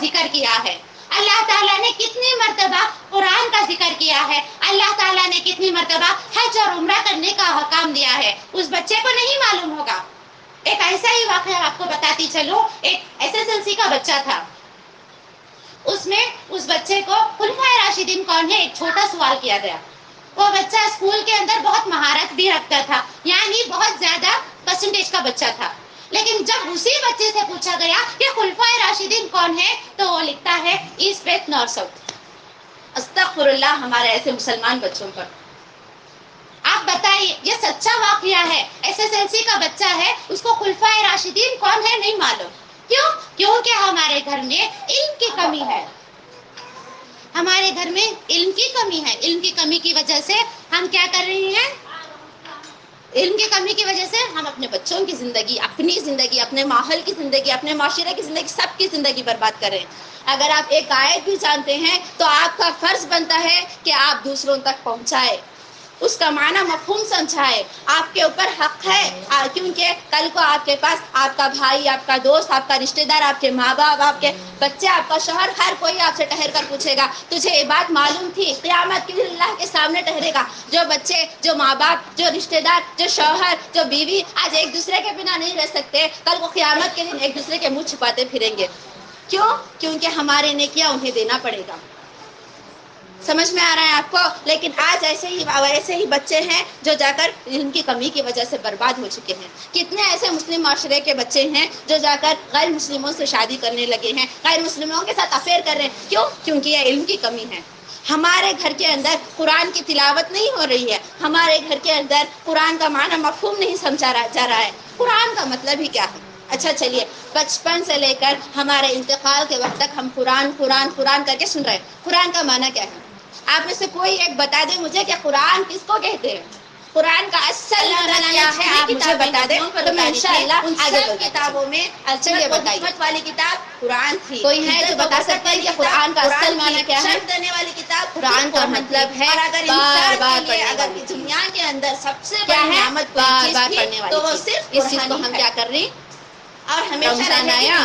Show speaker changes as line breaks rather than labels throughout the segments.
ذکر کیا ہے، اللہ تعالیٰ نے کتنی مرتبہ قرآن کا ذکر کیا ہے، اللہ تعالیٰ نے کتنی مرتبہ حج اور عمرہ کرنے کا حکم دیا ہے، اس بچے کو نہیں معلوم ہوگا۔ ایک ایسا ہی واقعہ آپ کو بتاتی چلو، ایک SSLC کا بچہ تھا، اس بچے کو خلفائے راشدین کون ہے ایک چھوٹا سوال کیا گیا۔ وہ بچہ اسکول کے اندر بہت مہارت بھی رکھتا تھا، یعنی بہت زیادہ پرسنٹیج کا بچہ تھا، لیکن جب اسی بچے سے پوچھا گیا کہ خلفائے راشدین کون ہے تو وہ لکھتا ہے ایسٹ ویسٹ نارتھ ساؤتھ۔ استغفر اللہ ہمارے ایسے مسلمان بچوں پر۔ آپ بتائیے، یہ سچا واقعہ ہے، SSLC کا بچہ ہے، اس کو خلفائے راشدین کون ہے نہیں معلوم۔ کیوں؟ کیونکہ ہمارے گھر میں علم کی کمی ہے، ہمارے گھر میں علم کی کمی ہے۔ علم کی کمی کی وجہ سے ہم کیا کر رہے ہیں؟ علم کی کمی کی وجہ سے ہم اپنے بچوں کی زندگی، اپنی زندگی، اپنے ماحول کی زندگی، اپنے معاشرے کی زندگی، سب کی زندگی برباد کر رہے ہیں۔ اگر آپ ایک آیت بھی جانتے ہیں تو آپ کا فرض بنتا ہے کہ آپ دوسروں تک پہنچائے، اس کا معنی مفہوم سمجھائے۔ آپ کے اوپر حق ہے، کیونکہ کل کو آپ کے پاس آپ کا بھائی، آپ کا دوست، آپ کا رشتہ دار، آپ کے ماں باپ، آپ کے بچے، آپ کا شوہر، ہر کوئی آپ سے ٹھہر کر پوچھے گا تجھے یہ بات معلوم تھی؟ قیامت کے دن اللہ کے سامنے ٹھہرے گا۔ جو بچے، جو ماں باپ، جو رشتہ دار، جو شوہر، جو بیوی آج ایک دوسرے کے بنا نہیں رہ سکتے، کل کو قیامت کے دن ایک دوسرے کے منہ چھپاتے پھریں گے۔ کیوں؟ کیونکہ ہمارے نیکیاں انہیں دینا پڑے گا۔ سمجھ میں آ رہا ہے آپ کو؟ لیکن آج ایسے ہی بچے ہیں جو جا کر علم کی کمی کی وجہ سے برباد ہو چکے ہیں۔ کتنے ایسے مسلم معاشرے کے بچے ہیں جو جا کر غیر مسلموں سے شادی کرنے لگے ہیں، غیر مسلموں کے ساتھ افیئر کر رہے ہیں۔ کیوں؟ کیونکہ یہ علم کی کمی ہے۔ ہمارے گھر کے اندر قرآن کی تلاوت نہیں ہو رہی ہے، ہمارے گھر کے اندر قرآن کا معنی مفہوم نہیں سمجھا جا رہا ہے، قرآن کا مطلب ہی کیا ہے۔ اچھا چلیے، بچپن سے لے کر ہمارے انتقال کے وقت تک ہم قرآن قرآن قرآن کر کے سن رہے ہیں۔ قرآن کا معنی کیا ہے؟ آپ میں سے کوئی ایک بتا دے مجھے کہ قرآن کس کو کہتے ہیں؟ قرآن کا اصل معنی کیا ہے آپ مجھے بتا دیں تو میں انشاءاللہ آگے کتابوں میں چلیے بتائیے۔ حکمت والی کتاب قرآن تھی۔ کوئی ہے جو بتا سکتا ہے کہ قرآن کا اصل معنی کیا ہے؟ شرف دینے والی کتاب قرآن کا مطلب ہے بار بار پڑھنے والی۔ اگر دنیا کے اندر سب سے بڑی نعمت بار بار پڑھنے والی، تو وہ صرف اس چیز کو ہم کیا کر رہی اور رمضان آیا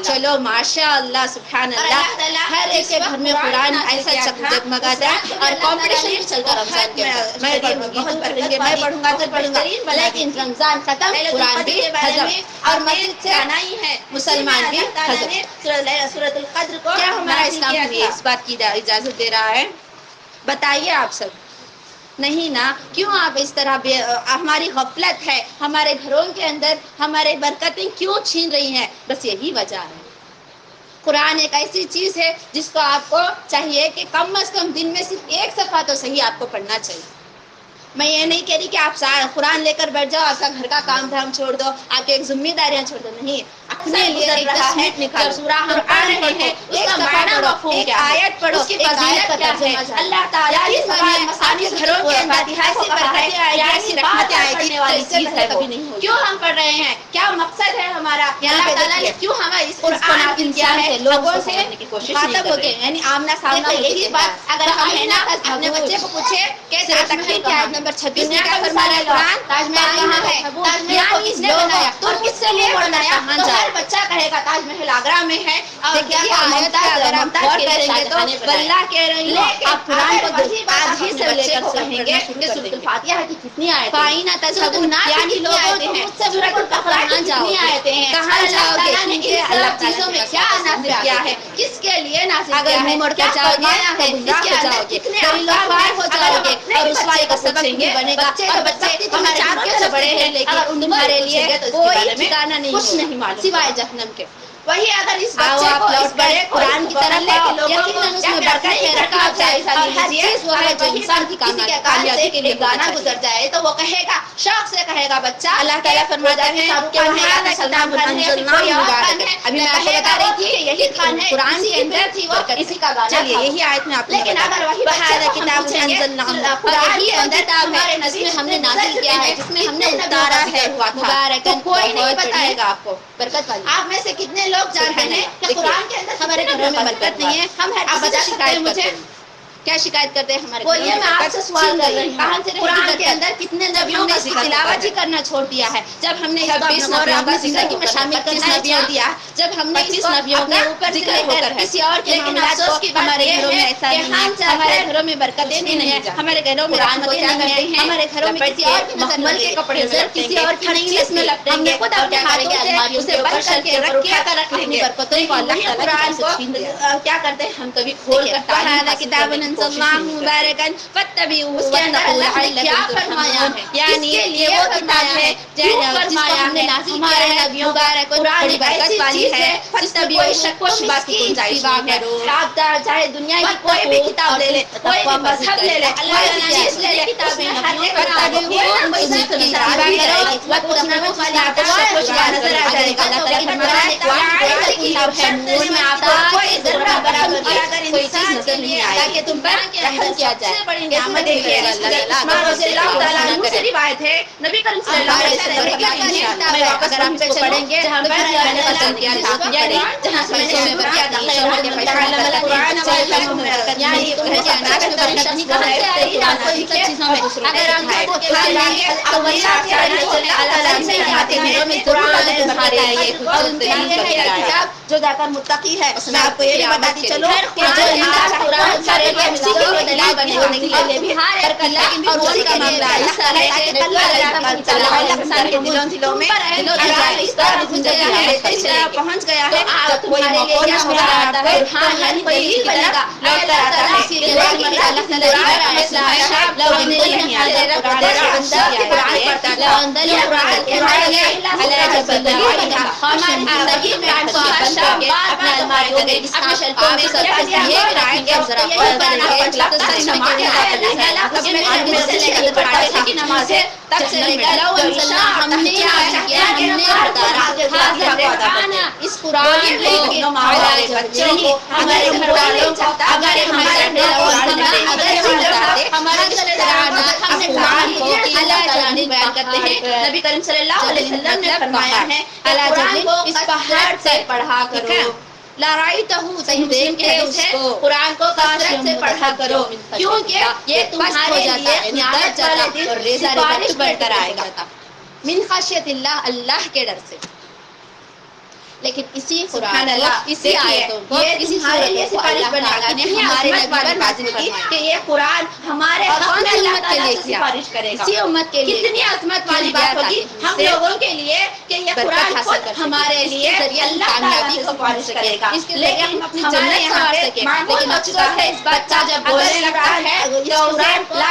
چلو ماشاء اللہ سبحان اللہ، ہر ایک کے گھر میں قرآن ایسا جگمگاتا ہے اور کمپٹیشن بھی چلتا ہے رمضان کے اندر، میں پڑھوں گی تو پڑھیں گے، میں پڑھوں گا تو پڑھوں گا، لیکن رمضان ختم قرآن بھی ختم اور مسجد سے آنا ہی ہے، مسلمان بھی ختم۔ سورۃ القدر کو کیا ہمارا اسلام ہمیں اس بات کی اجازت دے رہا ہے؟ بتائیے آپ سب۔ نہیں نا، کیوں آپ اس طرح ہماری غفلت ہے، ہمارے گھروں کے اندر ہمارے برکتیں کیوں چھین رہی ہیں؟ بس یہی وجہ ہے۔ قرآن ایک ایسی چیز ہے جس کو آپ کو چاہیے کہ کم از کم دن میں صرف ایک صفحہ تو صحیح آپ کو پڑھنا چاہیے۔ میں یہ نہیں کہہ رہی کہ آپ قرآن لے کر بیٹھ جاؤ، آپ کا گھر کا کام دھام چھوڑ دو، آپ کی ایک ذمہ داریاں چھوڑ دو، نہیں، اپنے لیے ایک 10 منٹ نکالو۔ سورہ ہم پڑھ رہے ہیں اس کا معنی پڑھو، ایک آیت پڑھو، اس کی فضیلت کیا ہے، اللہ تعالیٰ کی آپ کے گھروں کے اندر ایسی برکتیں آئے گی، ایسی رحمتیں آئے گی والی چیز ہے وہ۔ کیوں ہم پڑھ رہے ہیں؟ کیا مقصد ہے ہمارا؟ اللہ تعالیٰ نے کیوں ہمیں اس قرآن کیا ہے؟ لوگوں سے مخاطب ہو کے، یعنی آمنا سامنا یہی بات اگر ہم ہے نا اپنے بچے کو پوچھے کہ تکویر کی آیت نمبر 26 میں کیا فرمایا قرآن؟ تاج محل کہاں ہے؟ تاج محل کو کس نے بنایا اور کس سے لیے بنایا؟ تو ہر بچہ کہے گا تاج محل آگرہ میں ہے، اور کیا اگر ہم غور کریں گے تو واللہ کہہ رہی ہوں آپ قرآن کو آج ہی سے لے کر کہیں گے کہ سورۃ الفاتحہ کی کتنی آیتیں ہیں؟ یعنی لوگوں کو مجھ سے سورۃ البقرہ کی کتنی آیتیں ہیں؟ کہاں جاؤ گے؟ اللہ چیزوں میں کیا نازل کیا ہے؟ کس کے لیے نازل کیا ہے؟ اگر منہ موڑ کر جاؤ گے تو گمراہ ہو جاؤ گے، کئی لوگ فائر ہو جاؤ گے اور رسوائی کا سبب نہیں بنے گا۔ اور بچے تمہارے چاروں سے بڑے ہیں لیکن تمہارے لیے کوئی ٹھکانا نہیں، کچھ نہیں معلوم سوائے جہنم کے۔ وہی اگر اس بچے کو اس بڑے قرآن کی طرف لے کے لوگوں کو اس میں برکت ہے، رکعت جائزہ لیجیے، وہ ہے جو انسان کی کامیابی کے لیے گانا گزر جائے تو وہ کہے گا، شوق سے کہے گا بچہ۔ اللہ تعالیٰ فرماتا ہے کہ وہاں سلام ابھی میں آپ کو بتا رہی تھی یہی قرآن کے اندر تھی وہ اسی کا گانا۔ چلیے یہی آیت میں آپ کو لیکن اگر وہی کتاب یہی کتاب ہے جس میں ہم نے نازل کیا ہے، جس میں ہم نے اتارا ہے مبارک، کوئی نہیں بتائے گا آپ کو برکت والی۔ آپ میں سے کتنے لوگ جانتے ہیں کہ قرآن کے اندر ہمارے گھروں میں برکت نہیں ہے؟ ہم آپ بتا سکتے ہیں مجھے؟
کیا شکایت کرتے ہیں ہمارے
بولیے میں آپ سے سوال کر رہی ہوں
کہاں سے
قرآن کے اندر کتنے نبیوں کا ذکر
تلاوت ہی کرنا چھوڑ دیا ہے. جب ہم نے اس کو اپنے نبیوں زندگی میں شامل کرنا چھوڑ دیا, جب ہم نے اس کو اپنے اوپر سے لے کر کسی اور کے معاملات کو ہمارے گھروں میں ایسا نہیں ہے, ہمارے گھروں میں برکتیں نہیں ہے, ہمارے گھروں میں رحمتیں نہیں ہے, ہمارے گھروں میں کسی اور کی نظر نہیں ہے, نظر کسی اور کی نہیں لگتی, ہم نے خود اپنے ہاتھوں سے اسے بند کر کے رکھ کے اپنی برکتوں کو اللہ قرآن کو کیا کرتے ہیں ہم کبھی کھول کر تعلیم حاصل کرنے کی کوشش نہیں کرتے. اس کے اندر اللہ نے کیا فرمایا ہے, یعنی یہ وہ کتاب ہے کیوں فرمایا ہے ہمارے نبیوں کا قرآن ایسی چیز ہے جس میں کوئی شک و شبہ کی گنجائش نہیں ہے. آپ چاہے دنیا کی کوئی بھی کتاب لے لیں, کوئی بھی مذہب لے لیں, کوئی بھی چیز لے لیں, اس میں ہر ایک کتاب کوئی نہ کوئی شک و شبہ آ جائے گی, کوئی نہ کوئی آپ کو شک و شبہ نظر آ جائے گا. لیکن قرآن کی کتاب ہے اس میں آپ کو کوئی ذرہ برابر کی کوئی چیز نظر نہیں آئے گی, تم پر رحم کیا جائے. دیکھیے عثمان رضی اللہ تعالیٰ عنہ سے روایت ہے, نبی کریم صلی اللہ علیہ وسلم فرماتے ہیں, میں واپس پڑھیں گے جہاں پر میں نے پسند کیا تھا, یعنی جہاں سے میں نے شروع کیا تھا قرآن یعنی تمہیں کیا ناچ میں برکت نہیں کہاں سے آ رہی ہے آپ کو ان سب چیزوں میں, اگر ہم خود کے بارے تو اللہ تعالیٰ سے فرماتے ہیں قرآن ہے تمہارے لیے, اور ان کے لیے ہے یہ کتاب جو جا کر متقی ہے. میں آپ کو یہ بھی بتاتی چلوں کہ جو انسان قرآن کرے گا اسی کے لیے دلیل بنے گا, ان کے لیے بھی برکت اور اسی کا معاملہ اللہ تعالیٰ تاکہ اللہ انسان کے دلوں میں قرآن اس طرح پہنچ گیا ہے جب کوئی موقع یا موقع آتا ہے ہاں ہر کوئی دلیل بنے گا لوٹ کر آتا ہے, لیکن اللہ تعالیٰ کا مسئلہ ہے لوگ ان کو نہیں آتا قرآن پڑھتا ہے, یہ قرآن کے ذریعے اللہ جب دلیل بنا ہماری زندگی میں اپنے الماریوں میں اپنے شیلفوں میں سب کچھ یہ رائے کہ ذرا کی نماز ہے تب سے لے کر ہم نے اس قرآن کو ہمارے بچوں کو ہمارے گھر والوں کو اگر ہمارے قرآن کو اللہ تعالیٰ نے بیان کرتے ہیں, نبی کریم صلی اللہ علیہ وسلم نے فرمایا ہے قرآن کو اس پہاڑ سے پڑھا کرو. لارائتہ صحیح مسلم کی حدیث ہے, قرآن کو کثرت سے پڑھا کرو کیونکہ یہ تمہارے لیے قیامت والے دن سفارش بڑھ کر آئے گا من خشیت اللہ, اللہ کے ڈر سے. لیکن اسی قرآن اللہ اسی آیتوں کو اسی ہمارے لیے سفارش بنا نے ہمارے نبی پر نازل کی کہ یہ قرآن ہمارے حق میں اللہ تعالیٰ سے سفارش کرے گا. اسی امت کے لیے کتنی عظمت والی بات ہوگی ہم لوگوں کے لیے کہ یہ قرآن خود ہمارے لیے اللہ تعالیٰ سے سفارش کرے گا. لیکن ہمارے یہاں پہ معمول افسوس ہے, اس بچہ جب بولنے لگتا ہے تو اسے لا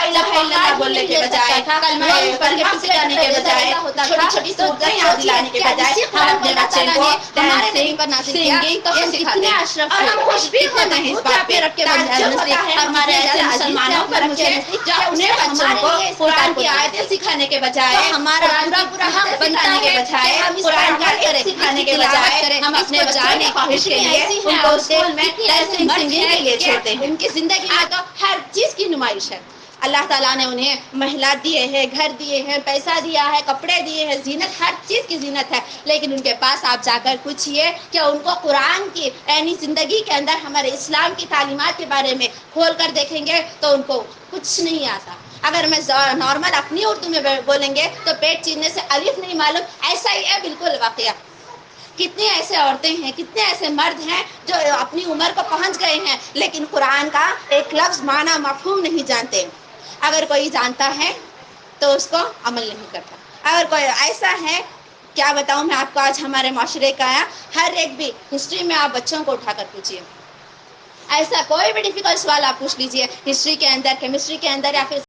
الہ الا اللہ بولنے کے بجائے کلمہ پڑھ کے پیچھے جانے کے بجائے چھوٹی چھوٹی سورتیں یاد دلانے کے بجائے ہم اپنے بچے کو ہمارے نبی پر نازل کیا یہ کتنے اشرف اور ہم خوش بھی ہوتے ہیں اس بات پہ رکھ کے ہمارے ایسے مسلمانوں پر مجھے جو انہیں بچوں کو قرآن کی آیتیں سکھانے کے بجائے ہمارا پورا حق بنانے کے بجائے قرآن کا ایک سکھانے کے بجائے ہم اپنے بچوں کی خواہش کے لیے ان کو اسکول میں ڈانسنگ سنگنگ کے لیے چھوڑتے ہیں. ان کی زندگی میں تو ہر چیز کی نمائش ہے. اللہ تعالیٰ نے انہیں محلات دیے ہیں, گھر دیے ہیں, پیسہ دیا ہے, کپڑے دیے ہیں, زینت ہر چیز کی زینت ہے, لیکن ان کے پاس آپ جا کر پوچھئے کہ ان کو قرآن کی یعنی زندگی کے اندر ہمارے اسلام کی تعلیمات کے بارے میں کھول کر دیکھیں گے تو ان کو کچھ نہیں آتا. اگر میں نارمل اپنی اردو میں بولیں گے تو پیٹ چیرنے سے الف نہیں معلوم, ایسا ہی ہے بالکل واقعہ. کتنے ایسے عورتیں ہیں, کتنے ایسے مرد ہیں جو اپنی عمر کو پہنچ گئے ہیں لیکن قرآن کا ایک لفظ معنی مفہوم نہیں جانتے. اگر کوئی جانتا ہے تو اس کو عمل نہیں کرتا. اگر کوئی ایسا ہے, کیا بتاؤں میں آپ کو, آج ہمارے معاشرے کا ہے ہر ایک بھی ہسٹری میں آپ بچوں کو اٹھا کر پوچھیے, ایسا کوئی بھی ڈیفیکلٹ سوال آپ پوچھ لیجیے ہسٹری کے اندر, کیمسٹری کے اندر یا پھر